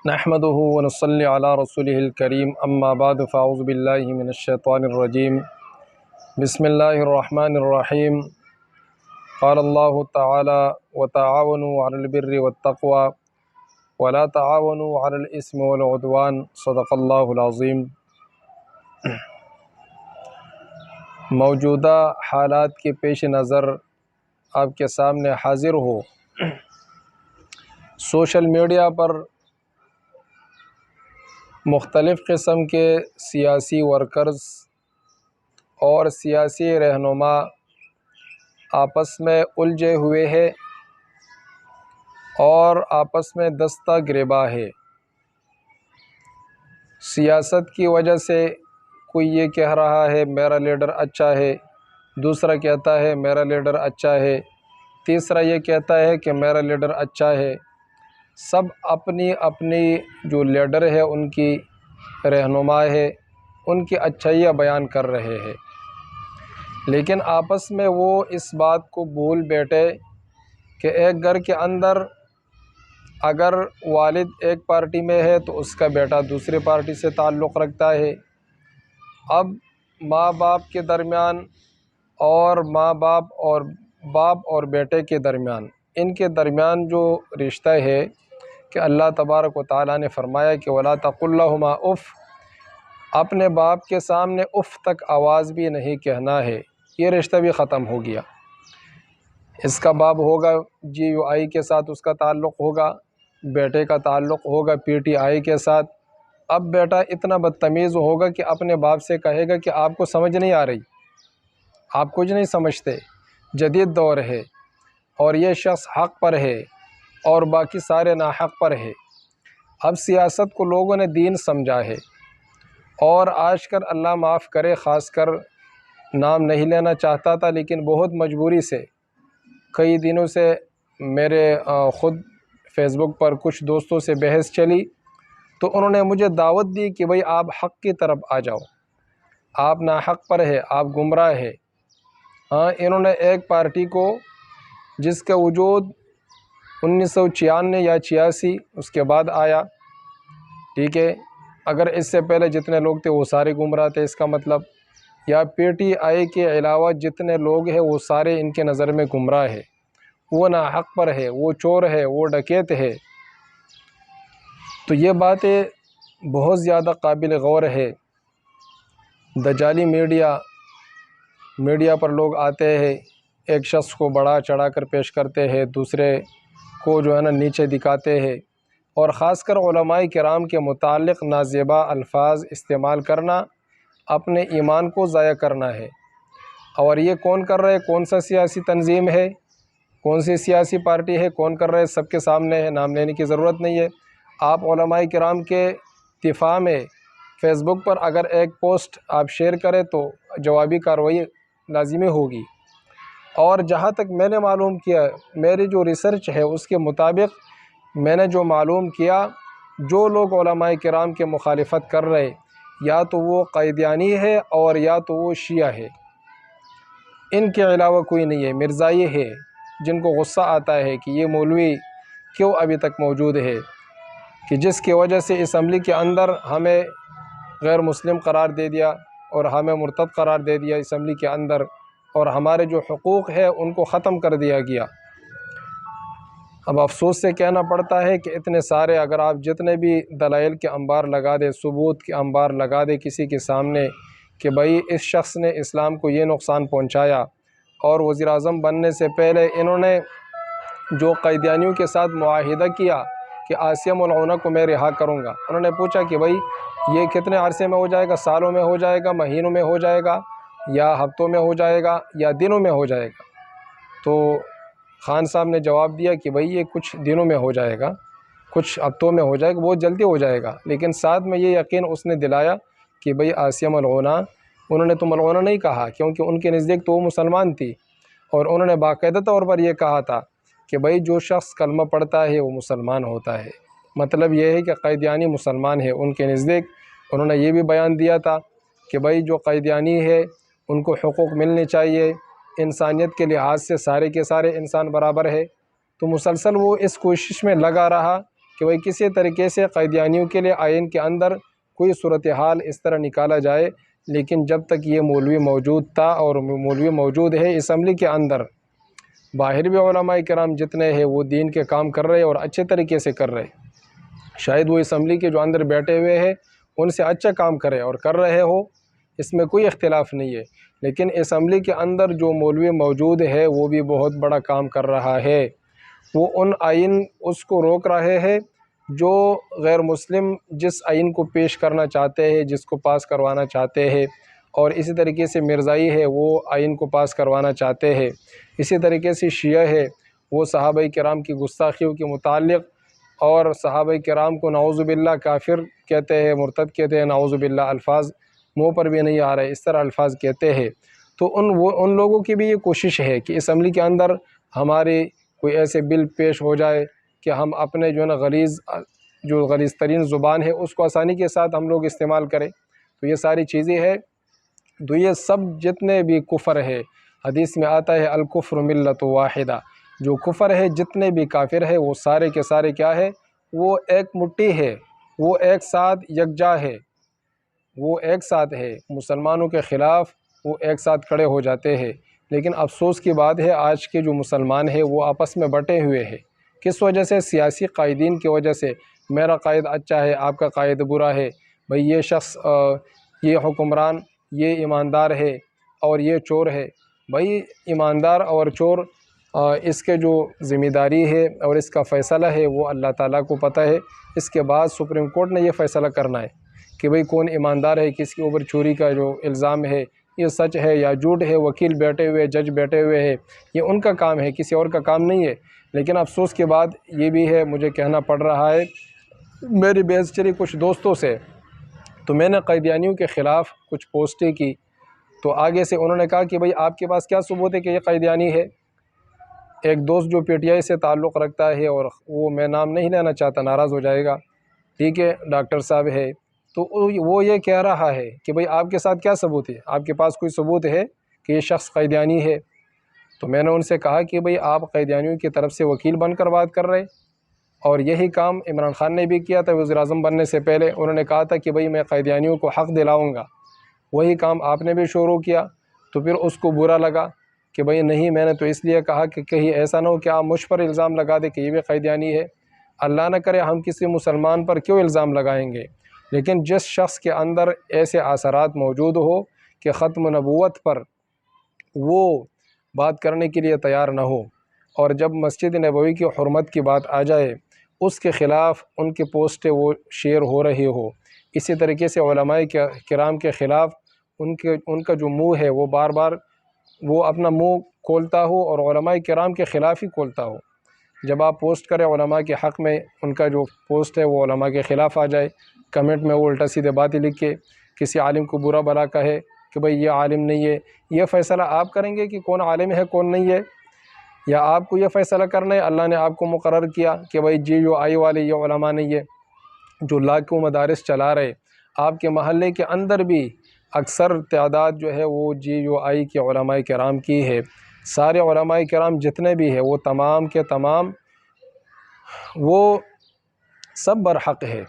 نحمده ونصلي على رسوله الكريم اما بعد فاعوذ بالله من الشيطان الرجيم بسم الله الرحمن الرحيم قال الله تعالى وتعاونوا على البر والتقوى ولا تعاونوا على الإثم والعدوان صدق اللہ العظیم۔ موجودہ حالات کے پیش نظر آپ کے سامنے حاضر ہو، سوشل میڈیا پر مختلف قسم کے سیاسی ورکرز اور سیاسی رہنما آپس میں الجھے ہوئے ہیں اور آپس میں دستہ گریباں ہے۔ سیاست کی وجہ سے کوئی یہ کہہ رہا ہے میرا لیڈر اچھا ہے، دوسرا کہتا ہے میرا لیڈر اچھا ہے، تیسرا یہ کہتا ہے کہ میرا لیڈر اچھا ہے۔ سب اپنی اپنی جو لیڈر ہے ان کی رہنما ہے، ان کی اچھائیاں بیان کر رہے ہیں، لیکن آپس میں وہ اس بات کو بھول بیٹھے کہ ایک گھر کے اندر اگر والد ایک پارٹی میں ہے تو اس کا بیٹا دوسری پارٹی سے تعلق رکھتا ہے۔ اب ماں باپ کے درمیان اور ماں باپ اور باپ اور بیٹے کے درمیان، ان کے درمیان جو رشتہ ہے کہ اللہ تبارک و تعالیٰ نے فرمایا کہ وَلَا تَقُل لَهُمَا اُف، اپنے باپ کے سامنے اف تک آواز بھی نہیں کہنا ہے، یہ رشتہ بھی ختم ہو گیا۔ اس کا باپ ہوگا GUI کے ساتھ اس کا تعلق ہوگا، بیٹے کا تعلق ہوگا PTI کے ساتھ۔ اب بیٹا اتنا بدتمیز ہوگا کہ اپنے باپ سے کہے گا کہ آپ کو سمجھ نہیں آ رہی، آپ کچھ نہیں سمجھتے، جدید دور ہے اور یہ شخص حق پر ہے اور باقی سارے ناحق پر ہے۔ اب سیاست کو لوگوں نے دین سمجھا ہے، اور آج کل اللہ معاف کرے، خاص کر نام نہیں لینا چاہتا تھا لیکن بہت مجبوری سے کئی دنوں سے میرے خود فیس بک پر کچھ دوستوں سے بحث چلی تو انہوں نے مجھے دعوت دی کہ بھئی آپ حق کی طرف آ جاؤ، آپ ناحق پر ہے، آپ گمراہ ہے۔ ہاں، انہوں نے ایک پارٹی کو جس کا وجود 1996 یا 86 اس کے بعد آیا، ٹھیک ہے، اگر اس سے پہلے جتنے لوگ تھے وہ سارے گمراہ تھے، اس کا مطلب یا PTI کے علاوہ جتنے لوگ ہیں وہ سارے ان کے نظر میں گمراہ ہے، وہ ناحق پر ہے، وہ چور ہے، وہ ڈکیت ہے۔ تو یہ باتیں بہت زیادہ قابل غور ہے۔ دجالی میڈیا پر لوگ آتے ہیں، ایک شخص کو بڑا چڑھا کر پیش کرتے ہیں، دوسرے کو جو ہے نا نیچے دکھاتے ہیں، اور خاص کر علماء کرام کے متعلق نازیبا الفاظ استعمال کرنا اپنے ایمان کو ضائع کرنا ہے۔ اور یہ کون کر رہے، کون سا سیاسی تنظیم ہے، کون سی سیاسی پارٹی ہے، کون کر رہے، سب کے سامنے ہے، نام لینے کی ضرورت نہیں ہے۔ آپ علماء کرام کے دفاع میں فیس بک پر اگر ایک پوسٹ آپ شیئر کریں تو جوابی کارروائی لازمی ہوگی۔ اور جہاں تک میں نے معلوم کیا، میری جو ریسرچ ہے اس کے مطابق میں نے جو معلوم کیا، جو لوگ علماء کرام کے مخالفت کر رہے یا تو وہ قادیانی ہے اور یا تو وہ شیعہ ہے، ان کے علاوہ کوئی نہیں ہے۔ مرزائی ہے، جن کو غصہ آتا ہے کہ یہ مولوی کیوں ابھی تک موجود ہے، کہ جس کی وجہ سے اسمبلی کے اندر ہمیں غیر مسلم قرار دے دیا اور ہمیں مرتد قرار دے دیا اسمبلی کے اندر، اور ہمارے جو حقوق ہے ان کو ختم کر دیا گیا۔ اب افسوس سے کہنا پڑتا ہے کہ اتنے سارے، اگر آپ جتنے بھی دلائل کے انبار لگا دیں، ثبوت کے انبار لگا دیں کسی کے سامنے کہ بھئی اس شخص نے اسلام کو یہ نقصان پہنچایا، اور وزیر اعظم بننے سے پہلے انہوں نے جو قادیانیوں کے ساتھ معاہدہ کیا کہ عاصیہ ملعونہ کو میں رہا کروں گا، انہوں نے پوچھا کہ بھئی یہ کتنے عرصے میں ہو جائے گا، سالوں میں ہو جائے گا، مہینوں میں ہو جائے گا، یا ہفتوں میں ہو جائے گا، یا دنوں میں ہو جائے گا؟ تو خان صاحب نے جواب دیا کہ بھئی یہ کچھ دنوں میں ہو جائے گا، کچھ ہفتوں میں ہو جائے گا، بہت جلدی ہو جائے گا، لیکن ساتھ میں یہ یقین اس نے دلایا کہ بھئی عاصیہ ملعونہ، انہوں نے تو ملعونہ نہیں کہا کیونکہ ان کے نزدیک تو وہ مسلمان تھی، اور انہوں نے باقاعدہ طور پر یہ کہا تھا کہ بھئی جو شخص کلمہ پڑھتا ہے وہ مسلمان ہوتا ہے۔ مطلب یہ ہے کہ قادیانی مسلمان ہے ان کے نزدیک۔ انہوں نے یہ بھی بیان دیا تھا کہ بھئی جو قادیانی ہے ان کو حقوق ملنے چاہیے، انسانیت کے لحاظ سے سارے کے سارے انسان برابر ہے۔ تو مسلسل وہ اس کوشش میں لگا رہا کہ بھائی کسی طریقے سے قیدیانیوں کے لیے آئین کے اندر کوئی صورتحال اس طرح نکالا جائے، لیکن جب تک یہ مولوی موجود تھا اور مولوی موجود ہے اسمبلی کے اندر، باہر بھی علماء کرام جتنے ہیں وہ دین کے کام کر رہے اور اچھے طریقے سے کر رہے، شاید وہ اسمبلی کے جو اندر بیٹھے ہوئے ہیں ان سے اچھا کام کرے اور کر رہے ہو، اس میں کوئی اختلاف نہیں ہے، لیکن اسمبلی کے اندر جو مولوی موجود ہے وہ بھی بہت بڑا کام کر رہا ہے، وہ ان آئین اس کو روک رہے ہیں جو غیر مسلم جس آئین کو پیش کرنا چاہتے ہیں، جس کو پاس کروانا چاہتے ہیں، اور اسی طریقے سے مرزائی ہے وہ آئین کو پاس کروانا چاہتے ہیں، اسی طریقے سے شیعہ ہے وہ صحابہ کرام کی گستاخیوں کے متعلق اور صحابہ کرام کو نعوذ باللہ کافر کہتے ہیں، مرتد کہتے ہیں، نعوذ باللہ الفاظ منہ پر بھی نہیں آ رہے، اس طرح الفاظ کہتے ہیں، تو ان لوگوں کی بھی یہ کوشش ہے کہ اسمبلی کے اندر ہماری کوئی ایسے بل پیش ہو جائے کہ ہم اپنے جو ہے نا غلیظ ترین زبان ہے اس کو آسانی کے ساتھ ہم لوگ استعمال کریں، تو یہ ساری چیزیں ہیں، تو یہ سب جتنے بھی کفر ہے، حدیث میں آتا ہے الکفر ملت واحدہ، جو کفر ہے جتنے بھی کافر ہے وہ سارے کے سارے کیا ہے، وہ ایک مٹھی ہے، وہ ایک ساتھ یکجا ہے، وہ ایک ساتھ ہے، مسلمانوں کے خلاف وہ ایک ساتھ کھڑے ہو جاتے ہیں، لیکن افسوس کی بات ہے آج کے جو مسلمان ہیں وہ آپس میں بٹے ہوئے ہیں، کس وجہ سے؟ سیاسی قائدین کی وجہ سے، میرا قائد اچھا ہے، آپ کا قائد برا ہے، بھئی یہ شخص یہ حکمران یہ ایماندار ہے اور یہ چور ہے، بھئی ایماندار اور چور اس کے جو ذمہ داری ہے اور اس کا فیصلہ ہے وہ اللہ تعالیٰ کو پتہ ہے، اس کے بعد سپریم کورٹ نے یہ فیصلہ کرنا ہے کہ بھئی کون ایماندار ہے، کس کے اوپر چوری کا جو الزام ہے یہ سچ ہے یا جھوٹ ہے، وکیل بیٹھے ہوئے، جج بیٹھے ہوئے ہیں، یہ ان کا کام ہے، کسی اور کا کام نہیں ہے، لیکن افسوس کے بعد یہ بھی ہے، مجھے کہنا پڑ رہا ہے میری بحث چلی کچھ دوستوں سے، تو میں نے قیدیانیوں کے خلاف کچھ پوسٹیں کی، تو آگے سے انہوں نے کہا کہ بھئی آپ کے پاس کیا ثبوت ہے کہ یہ قیدیانی ہے؟ ایک دوست جو پی ٹی آئی سے تعلق رکھتا ہے اور وہ میں نام نہیں لینا چاہتا، ناراض ہو جائے گا، ٹھیک ہے، ڈاکٹر صاحب ہے، تو وہ یہ کہہ رہا ہے کہ بھئی آپ کے ساتھ کیا ثبوت ہے؟ آپ کے پاس کوئی ثبوت ہے کہ یہ شخص قیدیانی ہے؟ تو میں نے ان سے کہا کہ بھئی آپ قیدیانیوں کی طرف سے وکیل بن کر بات کر رہے، اور یہی کام عمران خان نے بھی کیا تھا وزیر اعظم بننے سے پہلے، انہوں نے کہا تھا کہ بھئی میں قیدیانیوں کو حق دلاؤں گا، وہی کام آپ نے بھی شروع کیا، تو پھر اس کو برا لگا کہ بھئی نہیں، میں نے تو اس لیے کہا کہ کہیں ایسا نہ ہو کہ آپ مجھ پر الزام لگا دیں کہ یہ بھی قیدیانی ہے، اللہ نہ کرے ہم کسی مسلمان پر کیوں الزام لگائیں گے، لیکن جس شخص کے اندر ایسے اثرات موجود ہو کہ ختم نبوت پر وہ بات کرنے کے لیے تیار نہ ہو، اور جب مسجد نبوی کی حرمت کی بات آ جائے اس کے خلاف ان کے پوسٹیں وہ شیئر ہو رہی ہو، اسی طریقے سے علماء کرام کے خلاف ان کا جو منہ ہے وہ بار بار وہ اپنا منہ کھولتا ہو اور علماء کرام کے خلاف ہی کھولتا ہو، جب آپ پوسٹ کریں علماء کے حق میں، ان کا جو پوسٹ ہے وہ علماء کے خلاف آ جائے، کمنٹ میں وہ الٹا سیدھے باتیں لکھ کے کسی عالم کو برا بھلا کہے کہ بھئی یہ عالم نہیں ہے، یہ فیصلہ آپ کریں گے کہ کون عالم ہے کون نہیں ہے؟ یا آپ کو یہ فیصلہ کرنا ہے اللہ نے آپ کو مقرر کیا کہ بھئی جی جو آئی والے یہ علماء نہیں ہے، جو لاکھوں مدارس چلا رہے، آپ کے محلے کے اندر بھی اکثر تعداد جو ہے وہ جی جو آئی کے علماء کرام کی ہے، سارے علماء کرام جتنے بھی ہیں وہ تمام کے تمام وہ سب برحق ہے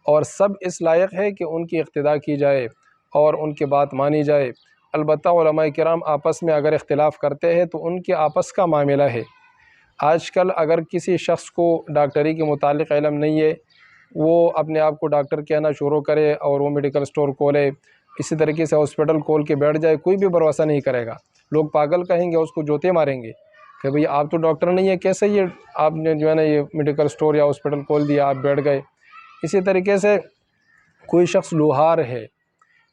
اور سب اس لائق ہے کہ ان کی اقتداء کی جائے اور ان کی بات مانی جائے، البتہ علماء کرام آپس میں اگر اختلاف کرتے ہیں تو ان کے آپس کا معاملہ ہے، آج کل اگر کسی شخص کو ڈاکٹری کے متعلق علم نہیں ہے، وہ اپنے آپ کو ڈاکٹر کہنا شروع کرے اور وہ میڈیکل سٹور کھولے، اسی طریقے سے ہاسپٹل کھول کے بیٹھ جائے، کوئی بھی بھروسہ نہیں کرے گا، لوگ پاگل کہیں گے، اس کو جوتے ماریں گے کہ بھئی آپ تو ڈاکٹر نہیں ہے، کیسے یہ آپ نے جو ہے نا یہ میڈیکل سٹور یا ہاسپٹل کھول دیا، آپ بیٹھ گئے۔ اسی طریقے سے کوئی شخص لوہار ہے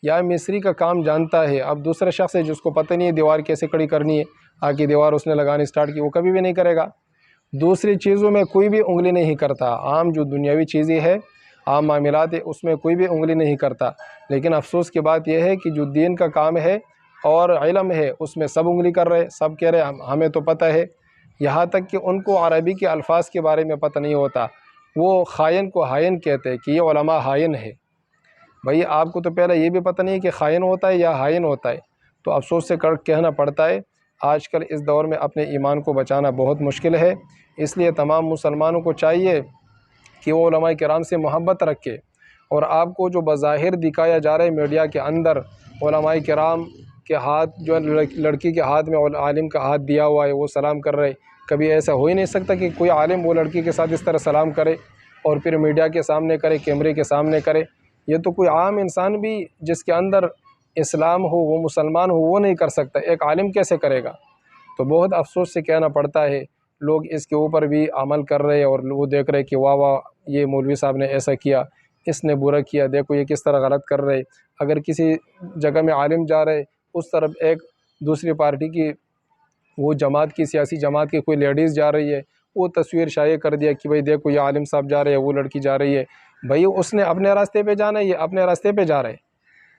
یا مستری کا کام جانتا ہے، اب دوسرا شخص ہے جس کو پتہ نہیں ہے دیوار کیسے کھڑی کرنی ہے، آگے دیوار اس نے لگانی سٹارٹ کی، وہ کبھی بھی نہیں کرے گا، دوسری چیزوں میں کوئی بھی انگلی نہیں کرتا، عام جو دنیاوی چیزیں ہے، عام معاملات ہے، اس میں کوئی بھی انگلی نہیں کرتا، لیکن افسوس کی بات یہ ہے کہ جو دین کا کام ہے اور علم ہے اس میں سب انگلی کر رہے، سب کہہ رہے ہمیں تو پتہ ہے، یہاں تک کہ ان کو عربی کے الفاظ کے بارے میں پتہ نہیں ہوتا، وہ خائن کو ہائن کہتے ہیں کہ یہ علماء ہائن ہے، بھئی آپ کو تو پہلے یہ بھی پتہ نہیں کہ خائن ہوتا ہے یا ہائن ہوتا ہے، تو افسوس سے کہنا پڑتا ہے آج کل اس دور میں اپنے ایمان کو بچانا بہت مشکل ہے، اس لیے تمام مسلمانوں کو چاہیے کہ کہ وہ علماء کرام سے محبت رکھے، اور آپ کو جو بظاہر دکھایا جا رہا ہے میڈیا کے اندر، علماء کرام کے ہاتھ جو ہے لڑکی کے ہاتھ میں عالم کا ہاتھ دیا ہوا ہے، وہ سلام کر رہے، کبھی ایسا ہو ہی نہیں سکتا کہ کوئی عالم وہ لڑکی کے ساتھ اس طرح سلام کرے اور پھر میڈیا کے سامنے کرے، کیمرے کے سامنے کرے۔ یہ تو کوئی عام انسان بھی جس کے اندر اسلام ہو، وہ مسلمان ہو، وہ نہیں کر سکتا، ایک عالم کیسے کرے گا؟ تو بہت افسوس سے کہنا پڑتا ہے، لوگ اس کے اوپر بھی عمل کر رہے اور وہ دیکھ رہے کہ واہ واہ یہ مولوی صاحب نے ایسا کیا، اس نے برا کیا، دیکھو یہ کس طرح غلط کر رہے۔ اگر کسی جگہ میں عالم جا رہے، اس طرف ایک دوسری پارٹی کی وہ جماعت کی، سیاسی جماعت کی کوئی لیڈیز جا رہی ہے، وہ تصویر شائع کر دیا کہ بھئی دیکھو یہ عالم صاحب جا رہے ہیں، وہ لڑکی جا رہی ہے۔ بھئی اس نے اپنے راستے پہ جانا ہے، یہ اپنے راستے پہ جا رہے ہیں۔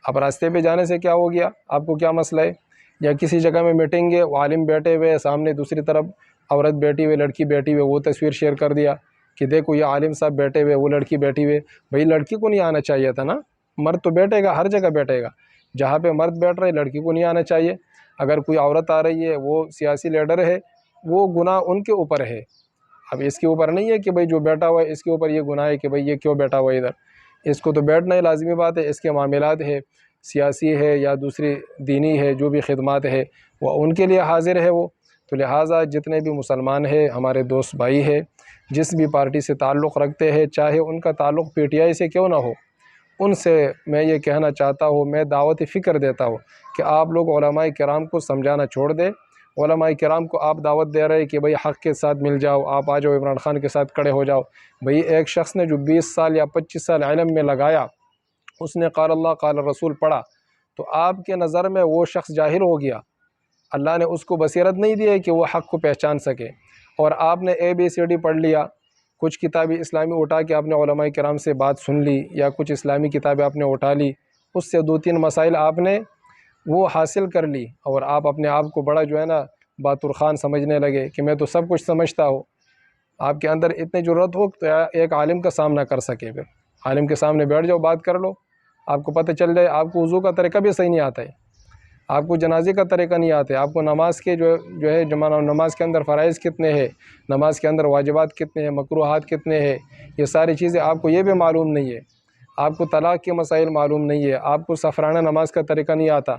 اب راستے پہ جانے سے کیا ہو گیا؟ آپ کو کیا مسئلہ ہے؟ یا کسی جگہ میں میٹنگ ہے، وہ عالم بیٹھے ہوئے، سامنے دوسری طرف عورت بیٹھی ہوئی، لڑکی بیٹھی ہوئی، وہ تصویر شیئر کر دیا کہ دیکھو یہ عالم صاحب بیٹھے ہوئے، وہ لڑکی بیٹھی ہوئی۔ بھئی لڑکی کو نہیں آنا چاہیے تھا نا، مرد تو بیٹھے گا، ہر جگہ بیٹھے گا، جہاں پہ مرد بیٹھ رہے لڑکی کو نہیں آنا چاہیے۔ اگر کوئی عورت آ رہی ہے، وہ سیاسی لیڈر ہے، وہ گناہ ان کے اوپر ہے، اب اس کے اوپر نہیں ہے کہ بھئی جو بیٹھا ہوا ہے اس کے اوپر یہ گناہ ہے کہ بھئی یہ کیوں بیٹھا ہوا ہے ادھر۔ اس کو تو بیٹھنا ہی لازمی بات ہے، اس کے معاملات ہے، سیاسی ہے یا دوسری دینی ہے، جو بھی خدمات ہے وہ ان کے لیے حاضر ہے وہ۔ تو لہٰذا جتنے بھی مسلمان ہیں، ہمارے دوست بھائی ہیں، جس بھی پارٹی سے تعلق رکھتے ہیں، چاہے ان کا تعلق پی ٹی آئی سے کیوں نہ ہو، ان سے میں یہ کہنا چاہتا ہوں، میں دعوت فکر دیتا ہوں کہ آپ لوگ علماء کرام کو سمجھانا چھوڑ دیں۔ علماء کرام کو آپ دعوت دے رہے کہ بھئی حق کے ساتھ مل جاؤ، آپ آ جاؤ، عمران خان کے ساتھ کھڑے ہو جاؤ۔ بھئی ایک شخص نے جو 20 سال یا 25 سال علم میں لگایا، اس نے قال اللہ قال رسول پڑھا، تو آپ کے نظر میں وہ شخص جاہل ہو گیا، اللہ نے اس کو بصیرت نہیں دی ہے کہ وہ حق کو پہچان سکے، اور آپ نے ABCD پڑھ لیا، کچھ کتابیں اسلامی اٹھا کے آپ نے علماء کرام سے بات سن لی، یا کچھ اسلامی کتابیں آپ نے اٹھا لی، اس سے 2-3 مسائل آپ نے وہ حاصل کر لی، اور آپ اپنے آپ کو بڑا جو ہے نا باتر خان سمجھنے لگے کہ میں تو سب کچھ سمجھتا ہوں۔ آپ کے اندر اتنی ضرورت ہو تو ایک عالم کا سامنا کر سکے، پھر عالم کے سامنے بیٹھ جاؤ، بات کر لو، آپ کو پتہ چل جائے۔ آپ کو وضو کا طریقہ بھی صحیح نہیں آتا ہے، آپ کو جنازے کا طریقہ نہیں آتا ہے، آپ کو نماز کے جو ہے نماز کے اندر فرائض کتنے ہیں، نماز کے اندر واجبات کتنے ہیں، مکروہات کتنے ہیں، یہ ساری چیزیں آپ کو یہ بھی معلوم نہیں ہے۔ آپ کو طلاق کے مسائل معلوم نہیں ہے، آپ کو سفرانہ نماز کا طریقہ نہیں آتا،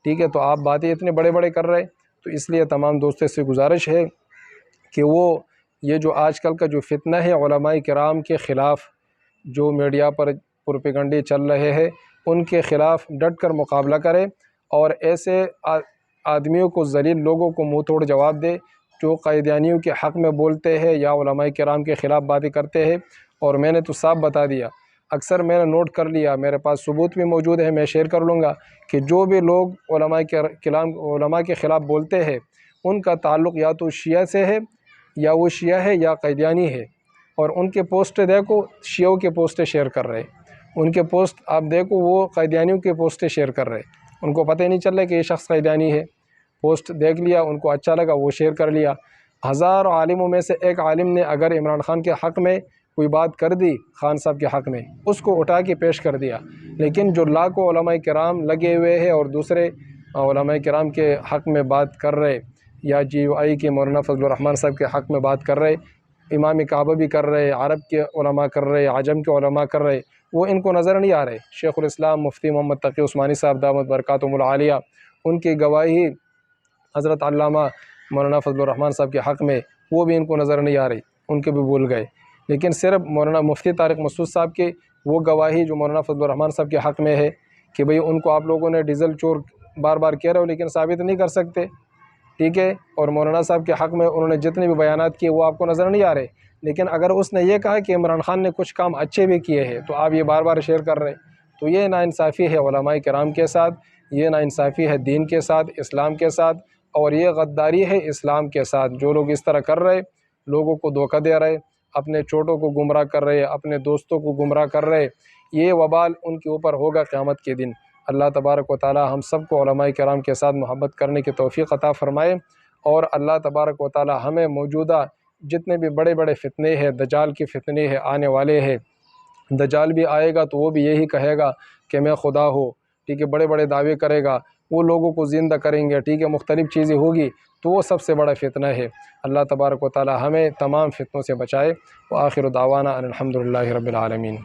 ٹھیک ہے؟ تو آپ باتیں اتنے بڑے بڑے کر رہے۔ تو اس لیے تمام دوستوں سے گزارش ہے کہ وہ یہ جو آج کل کا جو فتنہ ہے علماء کرام کے خلاف، جو میڈیا پر پروپیگنڈے چل رہے ہیں، ان کے خلاف ڈٹ کر مقابلہ کرے، اور ایسے آدمیوں کو، ذلیل لوگوں کو منہ توڑ جواب دے جو قائدیانیوں کے حق میں بولتے ہیں یا علماء کرام کے خلاف باتیں کرتے ہیں۔ اور میں نے تو صاف بتا دیا، اکثر میں نے نوٹ کر لیا، میرے پاس ثبوت بھی موجود ہے، میں شیئر کر لوں گا کہ جو بھی لوگ علماء کے خلاف بولتے ہیں، ان کا تعلق یا تو شیعہ سے ہے، یا وہ شیعہ ہے یا قائدیانی ہے، اور ان کے پوسٹ دیکھو، شیعوں کے پوسٹیں شیئر کر رہے، ان کے پوسٹ آپ دیکھو، وہ قائدیانیوں کے پوسٹیں شیئر کر رہے، ان کو پتہ ہی نہیں چل رہا کہ یہ شخص قائدیانی ہے، پوسٹ دیکھ لیا، ان کو اچھا لگا، وہ شیئر کر لیا۔ ہزار عالموں میں سے ایک عالم نے اگر عمران خان کے حق میں کوئی بات کر دی، خان صاحب کے حق میں، اس کو اٹھا کے پیش کر دیا، لیکن جو لاکھوں علماء کرام لگے ہوئے ہیں اور دوسرے علماء کرام کے حق میں بات کر رہے، یا GUI کے مولانا فضل الرحمان صاحب کے حق میں بات کر رہے، امام کعبہ بھی کر رہے، عرب کے علماء کر رہے، عجم کے علماء کر رہے، وہ ان کو نظر نہیں آ رہے۔ شیخ الاسلام مفتی محمد تقی عثمانی صاحب دامت برکاتہم العالیہ، ان کی گواہی حضرت علامہ مولانا فضل الرحمان صاحب کے حق میں، وہ بھی ان کو نظر نہیں آ رہی، ان کے بھی بھول گئے، لیکن صرف مولانا مفتی طارق مسعود صاحب کے وہ گواہی جو مولانا فضل الرحمان صاحب کے حق میں ہے کہ بھئی ان کو آپ لوگوں نے ڈیزل چور بار بار کہہ رہے ہو لیکن ثابت نہیں کر سکتے، ٹھیک ہے؟ اور مولانا صاحب کے حق میں انہوں نے جتنے بھی بیانات کیے وہ آپ کو نظر نہیں آ رہے، لیکن اگر اس نے یہ کہا کہ عمران خان نے کچھ کام اچھے بھی کیے ہیں تو آپ یہ بار بار شیئر کر رہے، تو یہ ناانصافی ہے علماء کرام کے ساتھ، یہ ناانصافی ہے دین کے ساتھ، اسلام کے ساتھ، اور یہ غداری ہے اسلام کے ساتھ۔ جو لوگ اس طرح کر رہے، لوگوں کو دھوکہ دے رہے، اپنے چھوٹوں کو گمراہ کر رہے، اپنے دوستوں کو گمراہ کر رہے، یہ وبال ان کے اوپر ہوگا قیامت کے دن۔ اللہ تبارک و تعالی ہم سب کو علماء کرام کے ساتھ محبت کرنے کی توفیق عطا فرمائے، اور اللہ تبارک و تعالی ہمیں موجودہ جتنے بھی بڑے بڑے فتنے ہیں، دجال کے فتنے ہیں، آنے والے ہیں، دجال بھی آئے گا تو وہ بھی یہی کہے گا کہ میں خدا ہوں، ٹھیک ہے؟ بڑے بڑے دعوے کرے گا، وہ لوگوں کو زندہ کریں گے، ٹھیک ہے، مختلف چیزیں ہوگی، تو وہ سب سے بڑا فتنہ ہے۔ اللہ تبارک و تعالی ہمیں تمام فتنوں سے بچائے۔ وآخر دعوانا ان الحمد للہ رب العالمین۔